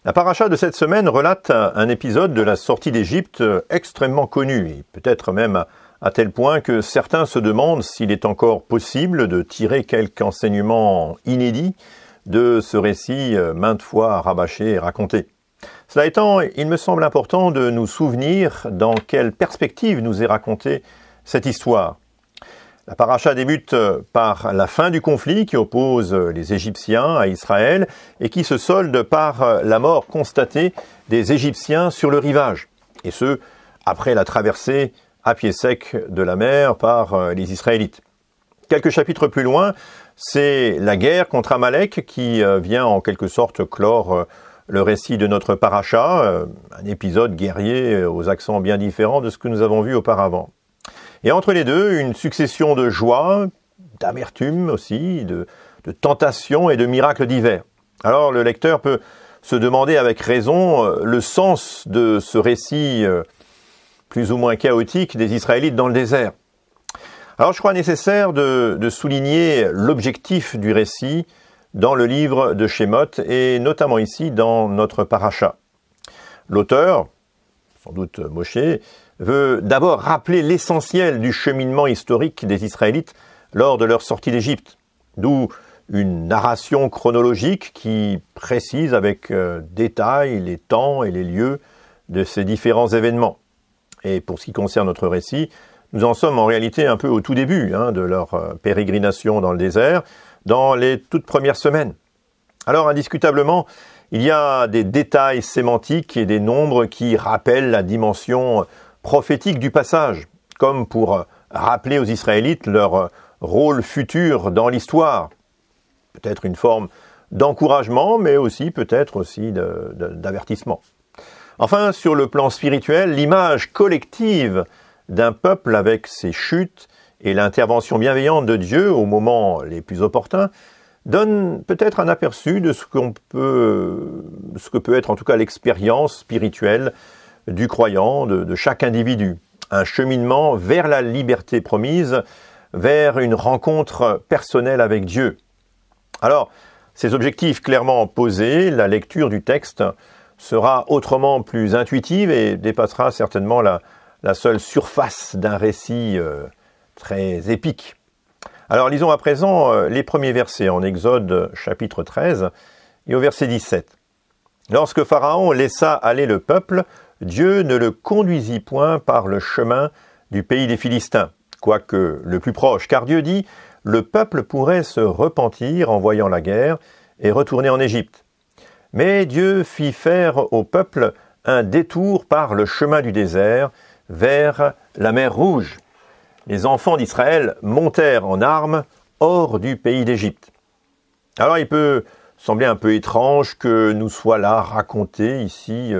La paracha de cette semaine relate un épisode de la sortie d'Égypte extrêmement connu, et peut-être même à tel point que certains se demandent s'il est encore possible de tirer quelque enseignement inédit de ce récit maintes fois rabâché et raconté. Cela étant, il me semble important de nous souvenir dans quelle perspective nous est racontée cette histoire. La paracha débute par la fin du conflit qui oppose les Égyptiens à Israël et qui se solde par la mort constatée des Égyptiens sur le rivage, et ce, après la traversée à pied sec de la mer par les Israélites. Quelques chapitres plus loin, c'est la guerre contre Amalek qui vient en quelque sorte clore le récit de notre paracha, un épisode guerrier aux accents bien différents de ce que nous avons vu auparavant. Et entre les deux, une succession de joie, d'amertume aussi, de tentations et de miracles divers. Alors le lecteur peut se demander avec raison le sens de ce récit plus ou moins chaotique des Israélites dans le désert. Alors je crois nécessaire de souligner l'objectif du récit dans le livre de Shemot et notamment ici dans notre paracha. L'auteur, sans doute Moshe, veut d'abord rappeler l'essentiel du cheminement historique des Israélites lors de leur sortie d'Égypte, d'où une narration chronologique qui précise avec détail les temps et les lieux de ces différents événements. Et pour ce qui concerne notre récit, nous en sommes en réalité un peu au tout début de leur pérégrination dans le désert, dans les toutes premières semaines. Alors indiscutablement, il y a des détails sémantiques et des nombres qui rappellent la dimension prophétique du passage, comme pour rappeler aux Israélites leur rôle futur dans l'histoire. Peut-être une forme d'encouragement, mais aussi peut-être d'avertissement. Enfin, sur le plan spirituel, l'image collective d'un peuple avec ses chutes et l'intervention bienveillante de Dieu au moment les plus opportuns donne peut-être un aperçu de ce que peut être en tout cas l'expérience spirituelle du croyant, de chaque individu. Un cheminement vers la liberté promise, vers une rencontre personnelle avec Dieu. Alors, ces objectifs clairement posés, la lecture du texte sera autrement plus intuitive et dépassera certainement la seule surface d'un récit très épique. Alors lisons à présent les premiers versets en Exode chapitre 13 et au verset 17. « Lorsque Pharaon laissa aller le peuple, Dieu ne le conduisit point par le chemin du pays des Philistins, quoique le plus proche, car Dieu dit, le peuple pourrait se repentir en voyant la guerre et retourner en Égypte. Mais Dieu fit faire au peuple un détour par le chemin du désert vers la mer Rouge. Les enfants d'Israël montèrent en armes hors du pays d'Égypte. » Alors il peut sembler un peu étrange que nous soit là raconté ici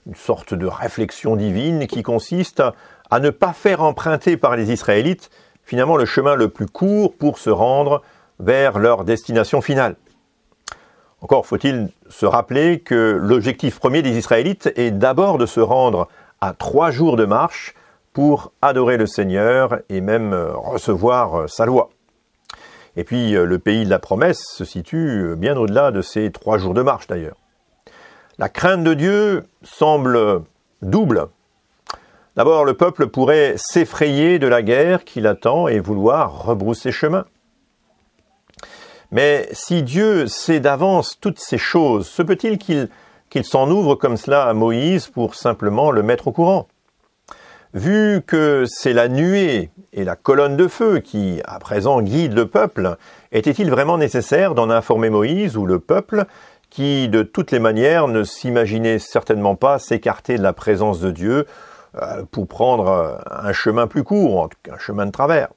une sorte de réflexion divine qui consiste à ne pas faire emprunter par les Israélites finalement le chemin le plus court pour se rendre vers leur destination finale. Encore faut-il se rappeler que l'objectif premier des Israélites est d'abord de se rendre à 3 jours de marche pour adorer le Seigneur et même recevoir sa loi. Et puis le pays de la promesse se situe bien au-delà de ces 3 jours de marche d'ailleurs. La crainte de Dieu semble double. D'abord, le peuple pourrait s'effrayer de la guerre qui l'attend et vouloir rebrousser chemin. Mais si Dieu sait d'avance toutes ces choses, se peut-il qu'il s'en ouvre comme cela à Moïse pour simplement le mettre au courant? Vu que c'est la nuée et la colonne de feu qui, à présent, guident le peuple, était-il vraiment nécessaire d'en informer Moïse ou le peuple qui, de toutes les manières, ne s'imaginait certainement pas s'écarter de la présence de Dieu pour prendre un chemin plus court, un chemin de travers?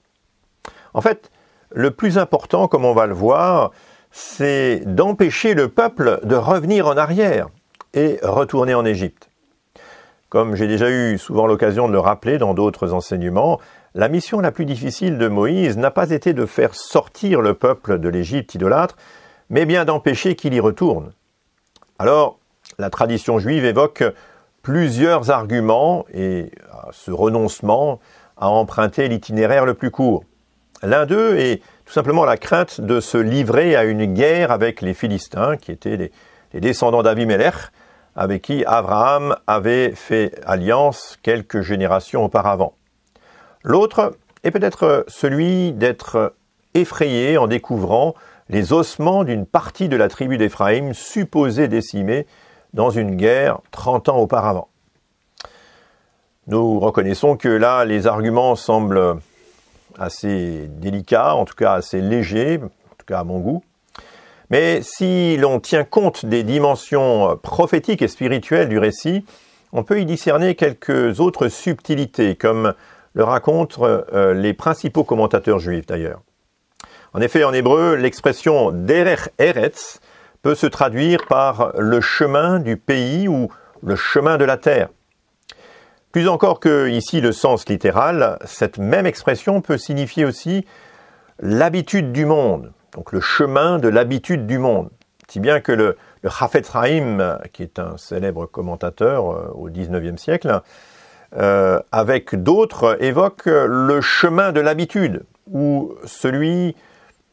En fait, le plus important, comme on va le voir, c'est d'empêcher le peuple de revenir en arrière et retourner en Égypte. Comme j'ai déjà eu souvent l'occasion de le rappeler dans d'autres enseignements, la mission la plus difficile de Moïse n'a pas été de faire sortir le peuple de l'Égypte idolâtre, mais bien d'empêcher qu'il y retourne. Alors, la tradition juive évoque plusieurs arguments et ce renoncement à emprunter l'itinéraire le plus court. L'un d'eux est tout simplement la crainte de se livrer à une guerre avec les Philistins, qui étaient les descendants d'Avimelech, avec qui Abraham avait fait alliance quelques générations auparavant. L'autre est peut-être celui d'être effrayé en découvrant les ossements d'une partie de la tribu d'Éphraïm supposée décimée dans une guerre 30 ans auparavant. Nous reconnaissons que là, les arguments semblent assez délicats, en tout cas assez légers, en tout cas à mon goût. Mais si l'on tient compte des dimensions prophétiques et spirituelles du récit, on peut y discerner quelques autres subtilités, comme le racontent les principaux commentateurs juifs d'ailleurs. En effet, en hébreu, l'expression « derech eretz » peut se traduire par le chemin du pays ou le chemin de la terre. Plus encore que ici le sens littéral, cette même expression peut signifier aussi l'habitude du monde, donc le chemin de l'habitude du monde. Si bien que le Chafetz Chaim, qui est un célèbre commentateur au XIXe siècle, avec d'autres, évoque le chemin de l'habitude, ou celui,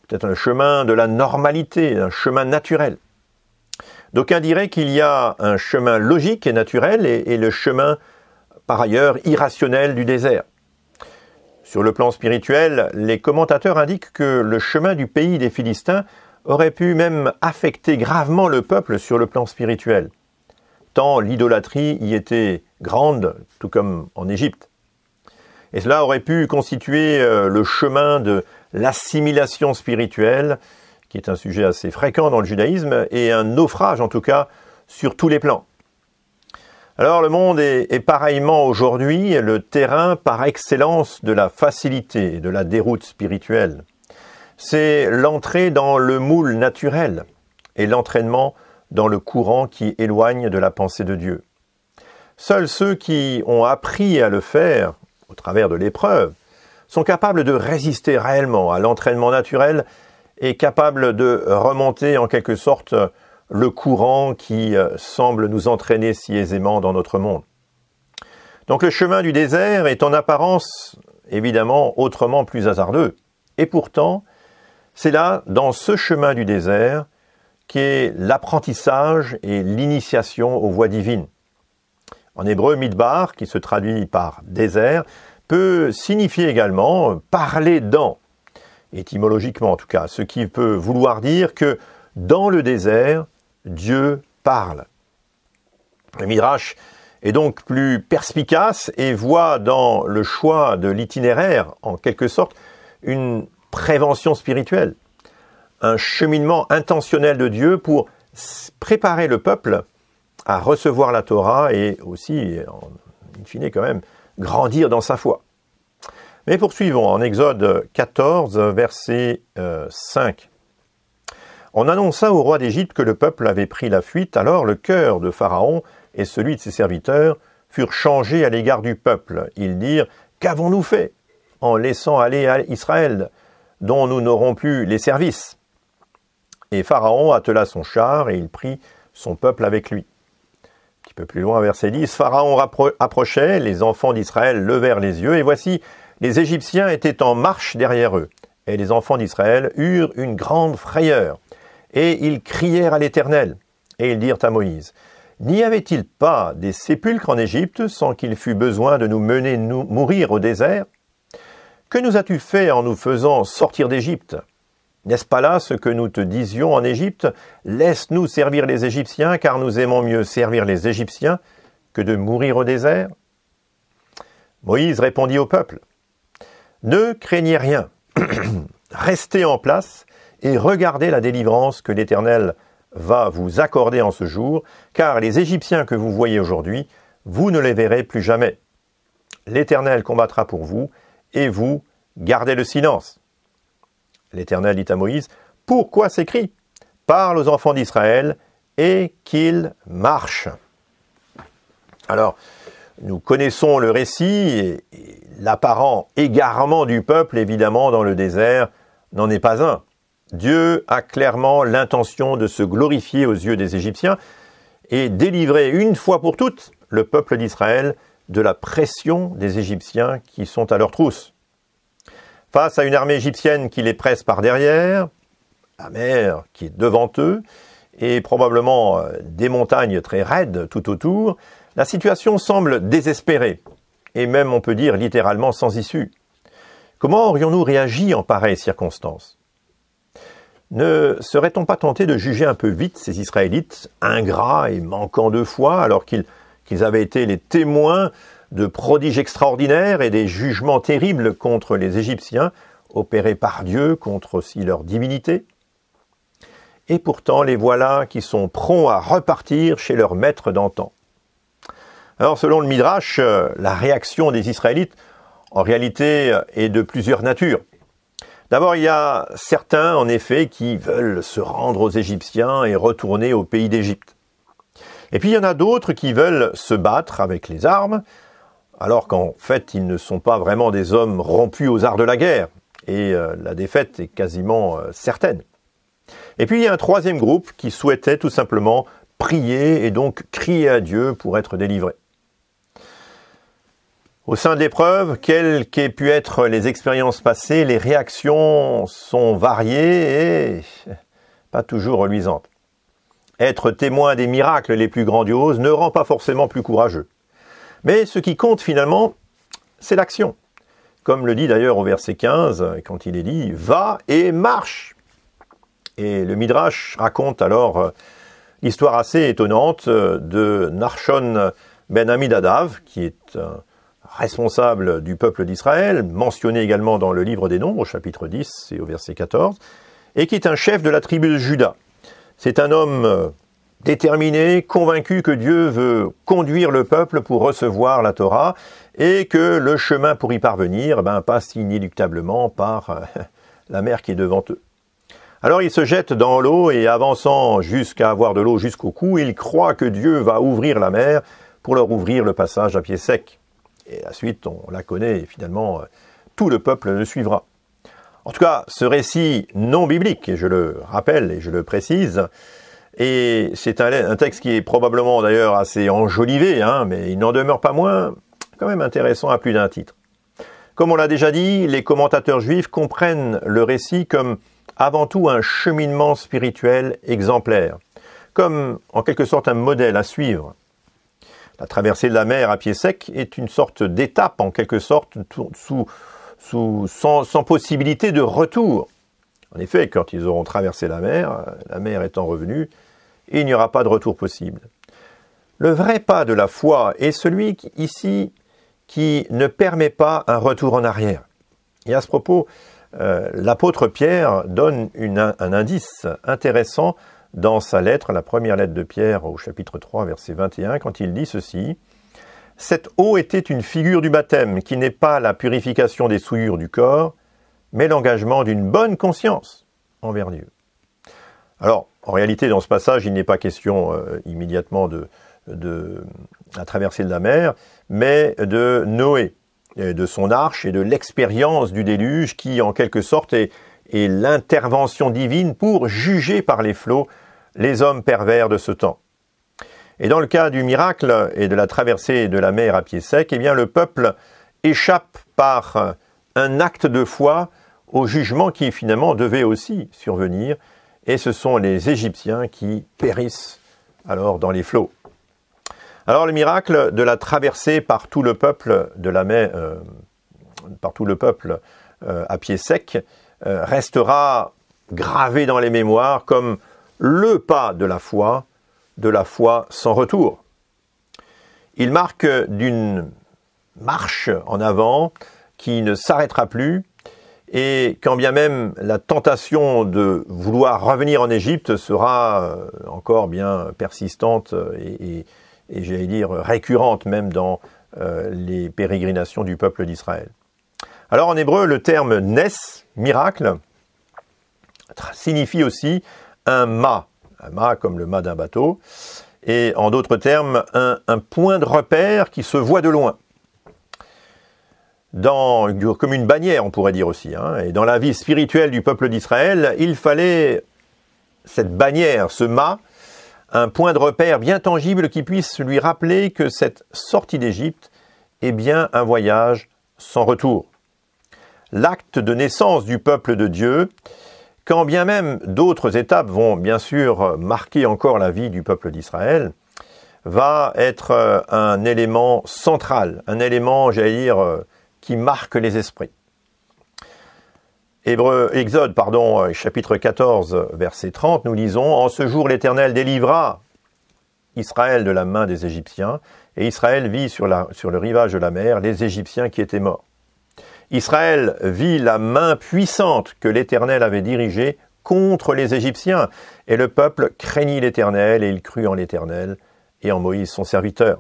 peut-être le chemin de la normalité, un chemin naturel. D'aucuns diraient qu'il y a un chemin logique et naturel et le chemin, par ailleurs, irrationnel du désert. Sur le plan spirituel, les commentateurs indiquent que le chemin du pays des Philistins aurait pu même affecter gravement le peuple sur le plan spirituel, tant l'idolâtrie y était grande, tout comme en Égypte. Et cela aurait pu constituer le chemin de l'assimilation spirituelle, qui est un sujet assez fréquent dans le judaïsme, et un naufrage en tout cas sur tous les plans. Alors le monde est pareillement aujourd'hui le terrain par excellence de la facilité et de la déroute spirituelle. C'est l'entrée dans le moule naturel et l'entraînement dans le courant qui éloigne de la pensée de Dieu. Seuls ceux qui ont appris à le faire, au travers de l'épreuve, sont capables de résister réellement à l'entraînement naturel et capables de remonter en quelque sorte le courant qui semble nous entraîner si aisément dans notre monde. Donc le chemin du désert est en apparence, évidemment, autrement plus hasardeux. Et pourtant, c'est là, dans ce chemin du désert, qu'est l'apprentissage et l'initiation aux voies divines. En hébreu, midbar, qui se traduit par désert, peut signifier également parler dans, étymologiquement en tout cas, ce qui peut vouloir dire que dans le désert, Dieu parle. Le Midrash est donc plus perspicace et voit dans le choix de l'itinéraire, en quelque sorte, une prévention spirituelle, un cheminement intentionnel de Dieu pour préparer le peuple à recevoir la Torah et aussi, in fine quand même, grandir dans sa foi. Mais poursuivons en Exode 14, verset 5. On annonça au roi d'Égypte que le peuple avait pris la fuite, alors le cœur de Pharaon et celui de ses serviteurs furent changés à l'égard du peuple. Ils dirent « Qu'avons-nous fait en laissant aller à Israël, dont nous n'aurons plus les services ?» Et Pharaon attela son char et il prit son peuple avec lui. Un petit peu plus loin, verset 10, Pharaon approchait, les enfants d'Israël levèrent les yeux, et voici, les Égyptiens étaient en marche derrière eux. Et les enfants d'Israël eurent une grande frayeur. Et ils crièrent à l'Éternel, et ils dirent à Moïse, « N'y avait-il pas des sépulcres en Égypte sans qu'il fût besoin de nous mener mourir au désert? Que nous as-tu fait en nous faisant sortir d'Égypte? N'est-ce pas là ce que nous te disions en Égypte? Laisse-nous servir les Égyptiens, car nous aimons mieux servir les Égyptiens que de mourir au désert. » Moïse répondit au peuple, « Ne craignez rien, restez en place, et regardez la délivrance que l'Éternel va vous accorder en ce jour, car les Égyptiens que vous voyez aujourd'hui, vous ne les verrez plus jamais. L'Éternel combattra pour vous, et vous gardez le silence. » L'Éternel dit à Moïse, « Pourquoi ces cris? Parle aux enfants d'Israël, et qu'ils marchent. » Alors, nous connaissons le récit, et l'apparent égarement du peuple, évidemment, dans le désert, n'en est pas un. Dieu a clairement l'intention de se glorifier aux yeux des Égyptiens et délivrer une fois pour toutes le peuple d'Israël de la pression des Égyptiens qui sont à leur trousse. Face à une armée égyptienne qui les presse par derrière, la mer qui est devant eux, et probablement des montagnes très raides tout autour, la situation semble désespérée, et même on peut dire littéralement sans issue. Comment aurions-nous réagi en pareille circonstance? Ne serait-on pas tenté de juger un peu vite ces Israélites, ingrats et manquant de foi, alors qu'ils avaient été les témoins de prodiges extraordinaires et des jugements terribles contre les Égyptiens, opérés par Dieu contre aussi leur divinité? Et pourtant, les voilà qui sont prompts à repartir chez leur maître d'antan. Alors, selon le Midrash, la réaction des Israélites, en réalité, est de plusieurs natures. D'abord, il y a certains, en effet, qui veulent se rendre aux Égyptiens et retourner au pays d'Égypte. Et puis, il y en a d'autres qui veulent se battre avec les armes, alors qu'en fait, ils ne sont pas vraiment des hommes rompus aux arts de la guerre, et la défaite est quasiment certaine. Et puis, il y a un troisième groupe qui souhaitait tout simplement prier et donc crier à Dieu pour être délivré. Au sein de l'épreuve, quelles qu'aient pu être les expériences passées, les réactions sont variées et pas toujours reluisantes. Être témoin des miracles les plus grandioses ne rend pas forcément plus courageux. Mais ce qui compte finalement, c'est l'action. Comme le dit d'ailleurs au verset 15, quand il est dit « Va et marche ». Et le Midrash raconte alors l'histoire assez étonnante de Nachshon ben Amminadav, qui est responsable du peuple d'Israël, mentionné également dans le livre des Nombres, au chapitre 10 et au verset 14, et qui est un chef de la tribu de Juda. C'est un homme déterminé, convaincu que Dieu veut conduire le peuple pour recevoir la Torah et que le chemin pour y parvenir passe inéluctablement par la mer qui est devant eux. Alors il se jette dans l'eau et avançant jusqu'à avoir de l'eau jusqu'au cou, il croit que Dieu va ouvrir la mer pour leur ouvrir le passage à pied sec. Et la suite, on la connaît et finalement tout le peuple le suivra. En tout cas, ce récit non biblique, et je le rappelle et je le précise, et c'est un texte qui est probablement d'ailleurs assez enjolivé, mais il n'en demeure pas moins quand même intéressant à plus d'un titre. Comme on l'a déjà dit, les commentateurs juifs comprennent le récit comme avant tout un cheminement spirituel exemplaire, comme en quelque sorte un modèle à suivre. La traversée de la mer à pied sec est une sorte d'étape en quelque sorte sans possibilité de retour. En effet, quand ils auront traversé la mer étant revenue, il n'y aura pas de retour possible. Le vrai pas de la foi est celui ici qui ne permet pas un retour en arrière. Et à ce propos, l'apôtre Pierre donne un indice intéressant dans sa lettre, la première lettre de Pierre au chapitre 3, verset 21, quand il dit ceci: « Cette eau était une figure du baptême, qui n'est pas la purification des souillures du corps, mais l'engagement d'une bonne conscience envers Dieu. » Alors, en réalité, dans ce passage, il n'est pas question immédiatement de la traversée de la mer, mais de Noé, de son arche et de l'expérience du déluge qui, en quelque sorte, est l'intervention divine pour juger par les flots les hommes pervers de ce temps. Et dans le cas du miracle et de la traversée de la mer à pied sec, eh bien, le peuple échappe par un acte de foi au jugement qui finalement devait aussi survenir, et ce sont les Égyptiens qui périssent alors dans les flots. Alors le miracle de la traversée par tout le peuple de la mer, à pied sec, restera gravé dans les mémoires comme le pas de la foi sans retour. Il marque d'une marche en avant qui ne s'arrêtera plus, et quand bien même la tentation de vouloir revenir en Égypte sera encore bien persistante et j'allais dire récurrente même dans les pérégrinations du peuple d'Israël. Alors en hébreu, le terme nes, miracle, signifie aussi un mât comme le mât d'un bateau, et en d'autres termes, un point de repère qui se voit de loin. Comme une bannière, on pourrait dire aussi. Et dans la vie spirituelle du peuple d'Israël, il fallait cette bannière, ce mât, un point de repère bien tangible qui puisse lui rappeler que cette sortie d'Égypte est bien un voyage sans retour. L'acte de naissance du peuple de Dieu, quand bien même d'autres étapes vont bien sûr marquer encore la vie du peuple d'Israël, va être un élément central, un élément, j'allais dire, qui marque les esprits. Exode, chapitre 14, verset 30, nous lisons « En ce jour, l'Éternel délivra Israël de la main des Égyptiens, et Israël vit sur le rivage de la mer les Égyptiens qui étaient morts. Israël vit la main puissante que l'Éternel avait dirigée contre les Égyptiens, et le peuple craignit l'Éternel, et il crut en l'Éternel et en Moïse son serviteur. »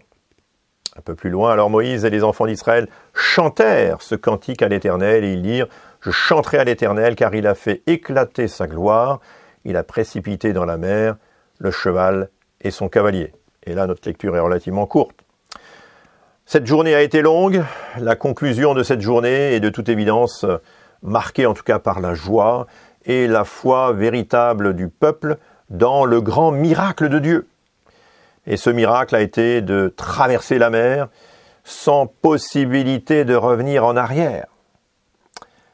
Un peu plus loin, alors Moïse et les enfants d'Israël chantèrent ce cantique à l'Éternel, et ils dirent « Je chanterai à l'Éternel, car il a fait éclater sa gloire, il a précipité dans la mer le cheval et son cavalier. » Et là, notre lecture est relativement courte. Cette journée a été longue, la conclusion de cette journée est de toute évidence marquée en tout cas par la joie et la foi véritable du peuple dans le grand miracle de Dieu. Et ce miracle a été de traverser la mer sans possibilité de revenir en arrière.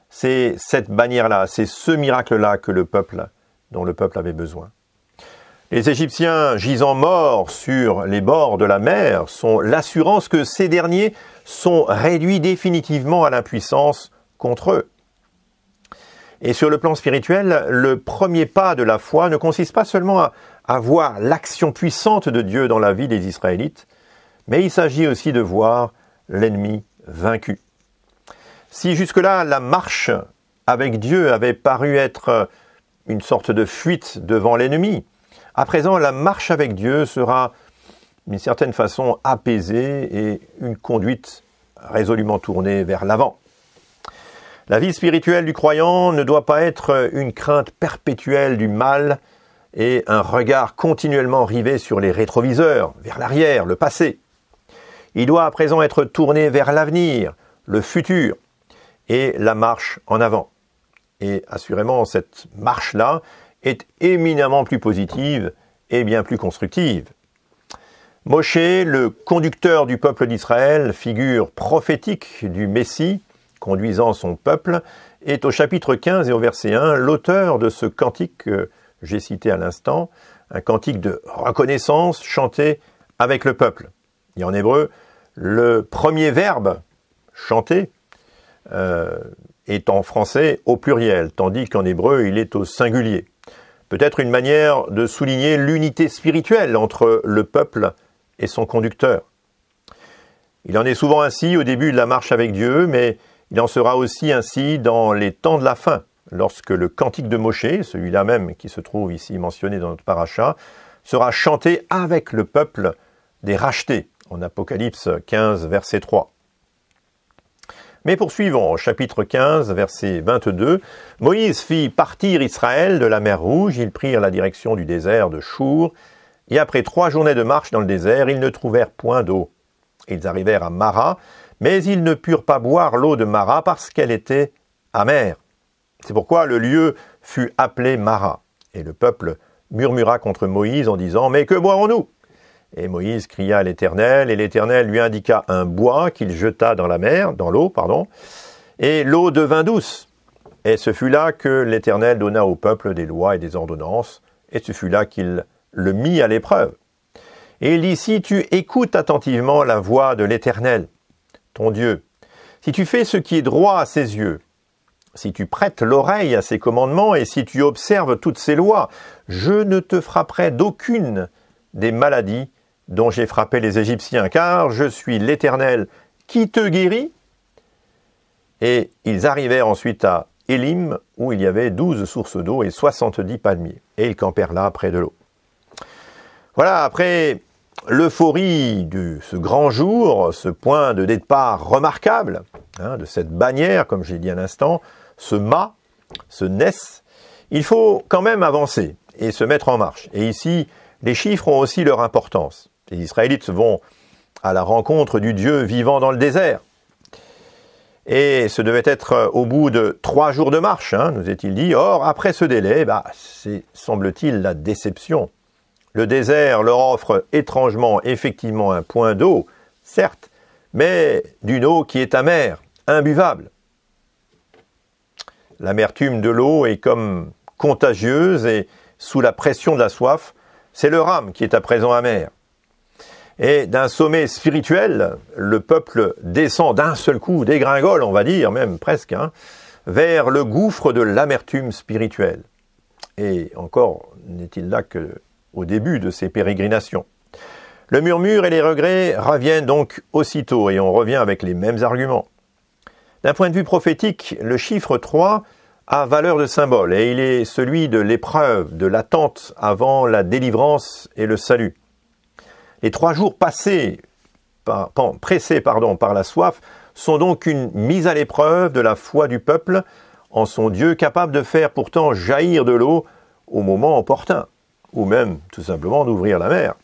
C'est cette bannière-là, c'est ce miracle-là dont le peuple avait besoin. Les Égyptiens gisant morts sur les bords de la mer sont l'assurance que ces derniers sont réduits définitivement à l'impuissance contre eux. Et sur le plan spirituel, le premier pas de la foi ne consiste pas seulement à voir l'action puissante de Dieu dans la vie des Israélites, mais il s'agit aussi de voir l'ennemi vaincu. Si jusque-là la marche avec Dieu avait paru être une sorte de fuite devant l'ennemi, à présent la marche avec Dieu sera d'une certaine façon apaisée et une conduite résolument tournée vers l'avant. La vie spirituelle du croyant ne doit pas être une crainte perpétuelle du mal et un regard continuellement rivé sur les rétroviseurs, vers l'arrière, le passé. Il doit à présent être tourné vers l'avenir, le futur et la marche en avant. Et assurément, cette marche-là est éminemment plus positive et bien plus constructive. Moshe, le conducteur du peuple d'Israël, figure prophétique du Messie, conduisant son peuple, est au chapitre 15 et au verset 1 l'auteur de ce cantique que j'ai cité à l'instant, un cantique de reconnaissance chanté avec le peuple. Et en hébreu, le premier verbe chanté est en français au pluriel, tandis qu'en hébreu il est au singulier. Peut-être une manière de souligner l'unité spirituelle entre le peuple et son conducteur. Il en est souvent ainsi au début de la marche avec Dieu, mais il en sera aussi ainsi dans les temps de la fin, lorsque le cantique de Moshe, celui-là même qui se trouve ici mentionné dans notre paracha, sera chanté avec le peuple des rachetés, en Apocalypse 15, verset 3. Mais poursuivons, au chapitre 15, verset 22, « Moïse fit partir Israël de la mer Rouge, ils prirent la direction du désert de Chour, et après 3 journées de marche dans le désert, ils ne trouvèrent point d'eau. Ils arrivèrent à Mara, mais ils ne purent pas boire l'eau de Mara parce qu'elle était amère. C'est pourquoi le lieu fut appelé Mara. Et le peuple murmura contre Moïse en disant « Mais que boirons-nous » Et Moïse cria à l'Éternel, et l'Éternel lui indiqua un bois qu'il jeta dans l'eau, et l'eau devint douce. Et ce fut là que l'Éternel donna au peuple des lois et des ordonnances, et ce fut là qu'il le mit à l'épreuve. Et il dit, si tu écoutes attentivement la voix de l'Éternel, ton Dieu, si tu fais ce qui est droit à ses yeux, si tu prêtes l'oreille à ses commandements, et si tu observes toutes ses lois, je ne te frapperai d'aucune des maladies dont j'ai frappé les Égyptiens, car je suis l'Éternel qui te guérit. Et ils arrivèrent ensuite à Élim, où il y avait 12 sources d'eau et 70 palmiers. Et ils campèrent là près de l'eau. Voilà, après l'euphorie de ce grand jour, ce point de départ remarquable, de cette bannière, comme j'ai dit à l'instant, ce mât, ce Ness, il faut quand même avancer et se mettre en marche. Et ici, les chiffres ont aussi leur importance. Les Israélites vont à la rencontre du Dieu vivant dans le désert. Et ce devait être au bout de 3 jours de marche, nous est-il dit. Or, après ce délai, c'est, semble-t-il, la déception. Le désert leur offre étrangement, effectivement, un point d'eau, certes, mais d'une eau qui est amère, imbuvable. L'amertume de l'eau est comme contagieuse et sous la pression de la soif, c'est leur âme qui est à présent amère. Et d'un sommet spirituel, le peuple descend d'un seul coup, dégringole, on va dire, même presque, vers le gouffre de l'amertume spirituelle. Et encore n'est-il là qu'au début de ces pérégrinations. Le murmure et les regrets reviennent donc aussitôt, et on revient avec les mêmes arguments. D'un point de vue prophétique, le chiffre 3 a valeur de symbole, et il est celui de l'épreuve, de l'attente avant la délivrance et le salut. Les 3 jours pressés par la soif sont donc une mise à l'épreuve de la foi du peuple en son Dieu, capable de faire pourtant jaillir de l'eau au moment opportun, ou même tout simplement d'ouvrir la mer.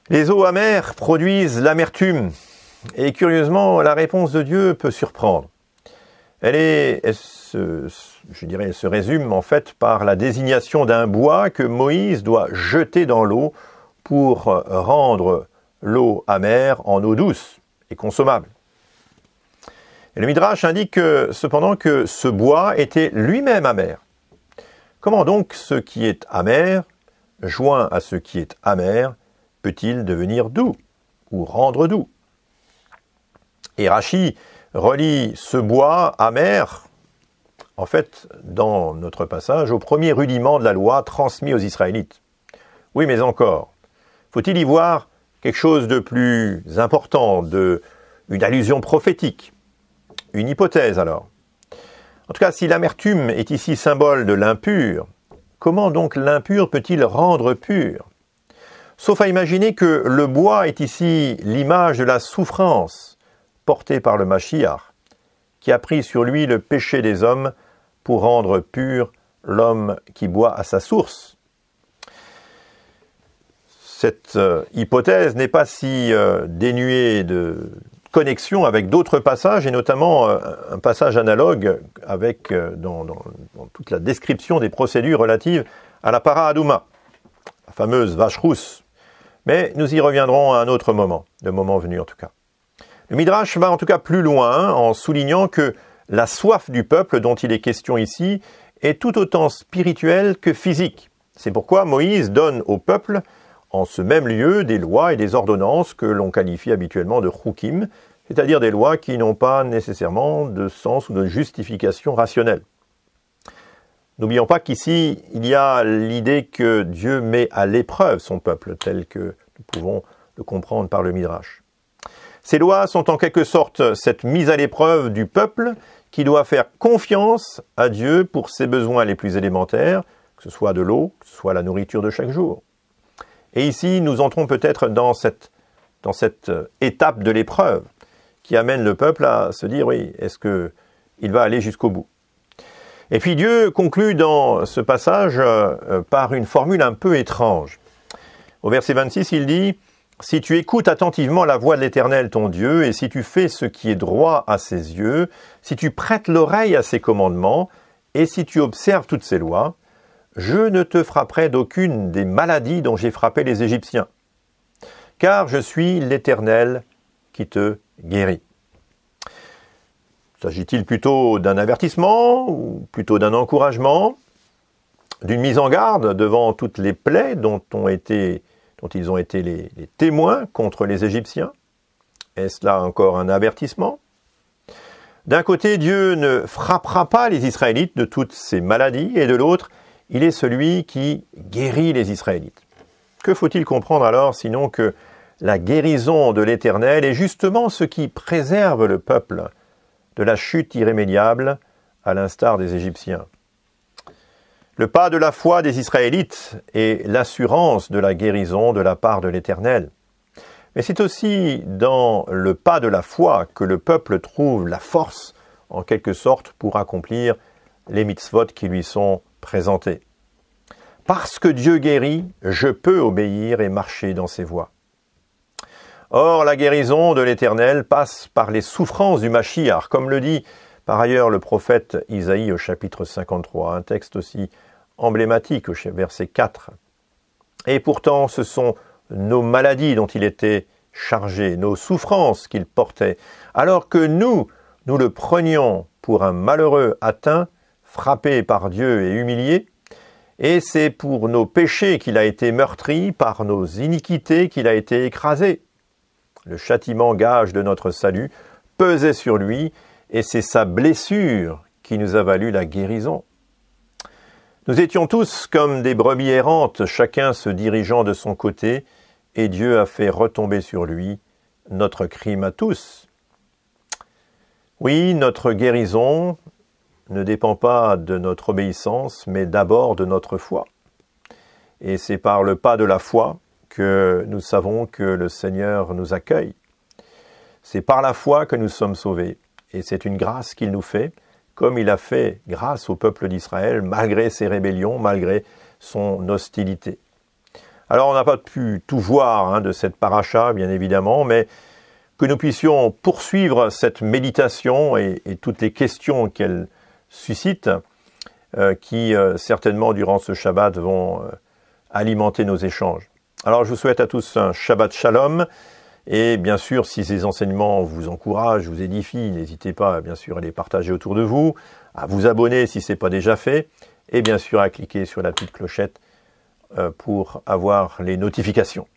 Les eaux amères produisent l'amertume, et curieusement, la réponse de Dieu peut surprendre. Elle se résume en fait par la désignation d'un bois que Moïse doit jeter dans l'eau pour rendre l'eau amère en eau douce et consommable. Et le Midrash indique cependant que ce bois était lui-même amer. Comment donc ce qui est amer, joint à ce qui est amer, peut-il devenir doux ou rendre doux? Et Rashi relie ce bois amer, en fait, dans notre passage, au premier rudiment de la loi transmis aux Israélites. Oui, mais encore, faut-il y voir quelque chose de plus important, une allusion prophétique, une hypothèse alors? En tout cas, si l'amertume est ici symbole de l'impur, comment donc l'impur peut-il rendre pur? Sauf à imaginer que le bois est ici l'image de la souffrance portée par le Mashiach, qui a pris sur lui le péché des hommes pour rendre pur l'homme qui boit à sa source. Cette hypothèse n'est pas si dénuée de connexion avec d'autres passages, et notamment un passage analogue avec, dans toute la description des procédures relatives à la para adouma, la fameuse vache rousse. Mais nous y reviendrons à un autre moment, le moment venu en tout cas. Le Midrash va en tout cas plus loin en soulignant que la soif du peuple dont il est question ici est tout autant spirituelle que physique. C'est pourquoi Moïse donne au peuple en ce même lieu des lois et des ordonnances que l'on qualifie habituellement de chukim, c'est-à-dire des lois qui n'ont pas nécessairement de sens ou de justification rationnelle. N'oublions pas qu'ici, il y a l'idée que Dieu met à l'épreuve son peuple, tel que nous pouvons le comprendre par le Midrash. Ces lois sont en quelque sorte cette mise à l'épreuve du peuple qui doit faire confiance à Dieu pour ses besoins les plus élémentaires, que ce soit de l'eau, que ce soit la nourriture de chaque jour. Et ici, nous entrons peut-être dans cette étape de l'épreuve qui amène le peuple à se dire, oui, est-ce qu'il va aller jusqu'au bout? Et puis Dieu conclut dans ce passage par une formule un peu étrange. Au verset 26, il dit, « Si tu écoutes attentivement la voix de l'Éternel ton Dieu, et si tu fais ce qui est droit à ses yeux, si tu prêtes l'oreille à ses commandements, et si tu observes toutes ses lois, je ne te frapperai d'aucune des maladies dont j'ai frappé les Égyptiens, car je suis l'Éternel qui te guérit. » S'agit-il plutôt d'un avertissement ou plutôt d'un encouragement, d'une mise en garde devant toutes les plaies dont ils ont été les témoins contre les Égyptiens? Est-ce là encore un avertissement? D'un côté, Dieu ne frappera pas les Israélites de toutes ces maladies, et de l'autre, il est celui qui guérit les Israélites. Que faut-il comprendre alors, sinon que la guérison de l'Éternel est justement ce qui préserve le peuple de la chute irrémédiable, à l'instar des Égyptiens. Le pas de la foi des Israélites est l'assurance de la guérison de la part de l'Éternel. Mais c'est aussi dans le pas de la foi que le peuple trouve la force, en quelque sorte, pour accomplir les mitzvot qui lui sont présentés. Parce que Dieu guérit, je peux obéir et marcher dans ses voies. Or, la guérison de l'Éternel passe par les souffrances du Mashiach, comme le dit par ailleurs le prophète Isaïe au chapitre 53, un texte aussi emblématique au verset 4. Et pourtant, ce sont nos maladies dont il était chargé, nos souffrances qu'il portait, alors que nous le prenions pour un malheureux atteint, frappé par Dieu et humilié, et c'est pour nos péchés qu'il a été meurtri, par nos iniquités qu'il a été écrasé. Le châtiment gage de notre salut pesait sur lui, et c'est sa blessure qui nous a valu la guérison. Nous étions tous comme des brebis errantes, chacun se dirigeant de son côté, et Dieu a fait retomber sur lui notre crime à tous. Oui, notre guérison ne dépend pas de notre obéissance, mais d'abord de notre foi. Et c'est par le pas de la foi que nous savons que le Seigneur nous accueille. C'est par la foi que nous sommes sauvés. Et c'est une grâce qu'il nous fait, comme il a fait grâce au peuple d'Israël, malgré ses rébellions, malgré son hostilité. Alors on n'a pas pu tout voir de cette paracha, bien évidemment, mais que nous puissions poursuivre cette méditation et toutes les questions qu'elle suscite, qui certainement durant ce Shabbat vont alimenter nos échanges. Alors je vous souhaite à tous un Shabbat Shalom, et bien sûr si ces enseignements vous encouragent, vous édifient, n'hésitez pas bien sûr à les partager autour de vous, à vous abonner si ce n'est pas déjà fait, et bien sûr à cliquer sur la petite clochette pour avoir les notifications.